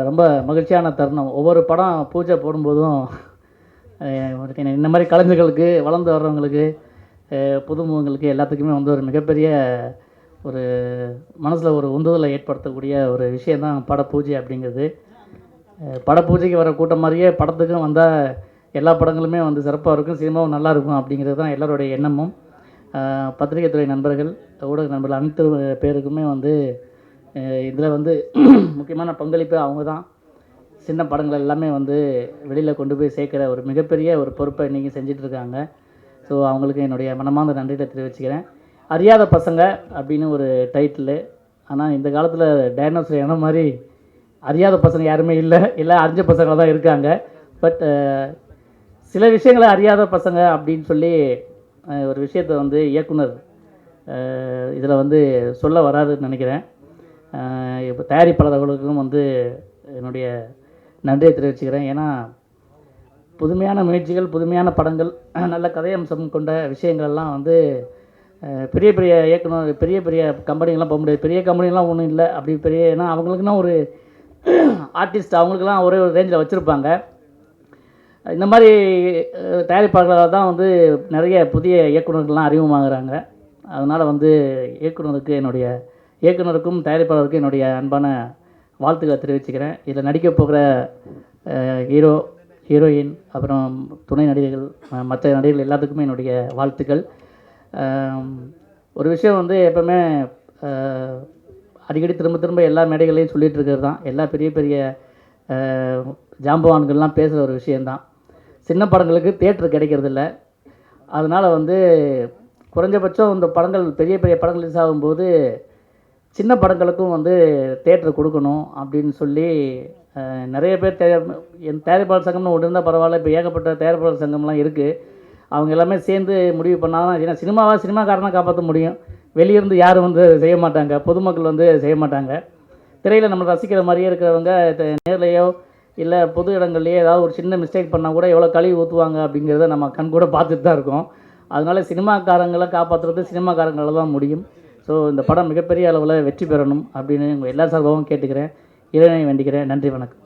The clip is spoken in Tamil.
ரொம்ப மகிழ்ச்சியான தருணம். ஒவ்வொரு படம் பூஜை போடும்போதும் இந்த மாதிரி கலைஞர்களுக்கு, வளர்ந்து வர்றவங்களுக்கு, புதுமுகங்களுக்கு எல்லாத்துக்குமே வந்து ஒரு மிகப்பெரிய ஒரு மனசில் ஒரு உந்துதலை ஏற்படுத்தக்கூடிய ஒரு விஷயம் தான் படப்பூஜை அப்படிங்கிறது. படப்பூஜைக்கு வர கூட்டம் மாதிரியே படத்துக்கும் வந்தால் எல்லா படங்களுமே வந்து சிறப்பாக இருக்கும், சினிமாவும் நல்லாயிருக்கும் அப்படிங்கிறது தான் எல்லோருடைய எண்ணமும். பத்திரிகை துறை நண்பர்கள், ஊடக நண்பர்கள் அனைத்து பேருக்குமே வந்து இதில் வந்து முக்கியமான பங்களிப்பு அவங்க தான். சின்ன படங்கள் எல்லாமே வந்து வெளியில் கொண்டு போய் சேர்க்குற ஒரு மிகப்பெரிய ஒரு பொறுப்பை இன்றைக்கி செஞ்சிட்ருக்காங்க. ஸோ அவங்களுக்கு என்னுடைய மனமார்ந்த நன்றியை தெரிவிச்சுக்கிறேன். அறியாத பசங்க அப்படின்னு ஒரு டைட்டிலு. ஆனால் இந்த காலத்தில் டைனோசர் இனம் மாதிரி அறியாத பசங்க யாருமே இல்லை, அறிஞ்ச பசங்க தான் இருக்காங்க. பட் சில விஷயங்களை அறியாத பசங்க அப்படின்னு சொல்லி ஒரு விஷயத்தை வந்து இயக்குனர் இதில் வந்து சொல்ல வராதுன்னு நினைக்கிறேன். இப்போ தயாரிப்பாளர்களுக்கும் வந்து என்னுடைய நன்றியை தெரிவிச்சுக்கிறேன். ஏன்னா புதுமையான முயற்சிகள், புதுமையான படங்கள், நல்ல கதை அம்சம் கொண்ட விஷயங்கள்லாம் வந்து பெரிய பெரிய இயக்குனர், பெரிய பெரிய கம்பெனிகள்லாம் போக முடியாது. பெரிய கம்பெனிலாம் ஒன்றும் இல்லை அப்படி பெரிய, ஏன்னா அவங்களுக்குன்னா ஒரு ஆர்டிஸ்ட் அவங்களுக்கெல்லாம் ஒரே ஒரு ரேஞ்சில் வச்சுருப்பாங்க. இந்த மாதிரி தயாரிப்பாளர்களால் தான் வந்து நிறைய புதிய இயக்குநர்கள்லாம் அறிமுகமாகறாங்க. அதனால் வந்து இயக்குனருக்கும் தயாரிப்பாளருக்கும் என்னுடைய அன்பான வாழ்த்துக்களை தெரிவிச்சுக்கிறேன். இதில் நடிக்க போகிற ஹீரோ, ஹீரோயின், அப்புறம் துணை நடிகர்கள், மற்ற நடிகர்கள் எல்லாத்துக்குமே என்னுடைய வாழ்த்துக்கள். ஒரு விஷயம் வந்து எப்போவுமே அடிக்கடி திரும்ப திரும்ப எல்லா மேடைகளையும் சொல்லிகிட்டு இருக்கிறது தான், எல்லா பெரிய பெரிய ஜாம்பவான்கள்லாம் பேசுகிற ஒரு விஷயந்தான். சின்ன படங்களுக்கு தியேட்டர் கிடைக்கிறதில்ல. அதனால் வந்து குறைஞ்சபட்சம் இந்த படங்கள் பெரிய பெரிய படங்கள் ரிலீஸ் ஆகும்போது சின்ன படங்களுக்கும் வந்து தியேட்டர் கொடுக்கணும் அப்படின்னு சொல்லி நிறைய பேர் என் தயாரிப்பாளர் சங்கம்னு ஒன்று இருந்தால் பரவாயில்ல, இப்போ ஏகப்பட்ட தயாரிப்பாளர் சங்கம்லாம் இருக்குது. அவங்க எல்லாமே சேர்ந்து முடிவு பண்ணால் தான், ஏன்னா சினிமாக்காரனாக காப்பாற்ற முடியும். வெளியிருந்து யாரும் வந்து செய்ய மாட்டாங்க, பொதுமக்கள் வந்து செய்ய மாட்டாங்க. திரையில் நம்ம ரசிக்கிற மாதிரியே இருக்கிறவங்க நேர்லையோ இல்லை பொது இடங்கள்லையோ ஏதாவது ஒரு சின்ன மிஸ்டேக் பண்ணால் கூட எவ்வளோ கழுவி ஊற்றுவாங்க அப்படிங்கிறத நம்ம கண் கூட பார்த்துட்டு தான் இருக்கோம். அதனால் சினிமாக்காரங்களை காப்பாற்றுறது சினிமாக்காரங்களால் தான் முடியும். ஸோ இந்த படம் மிகப்பெரிய அளவில் வெற்றி பெறணும் அப்படின்னு உங்கள் எல்லா சார்பாகவும் கேட்டுக்கிறேன், இறைவனை வேண்டிக்கிறேன். நன்றி, வணக்கம்.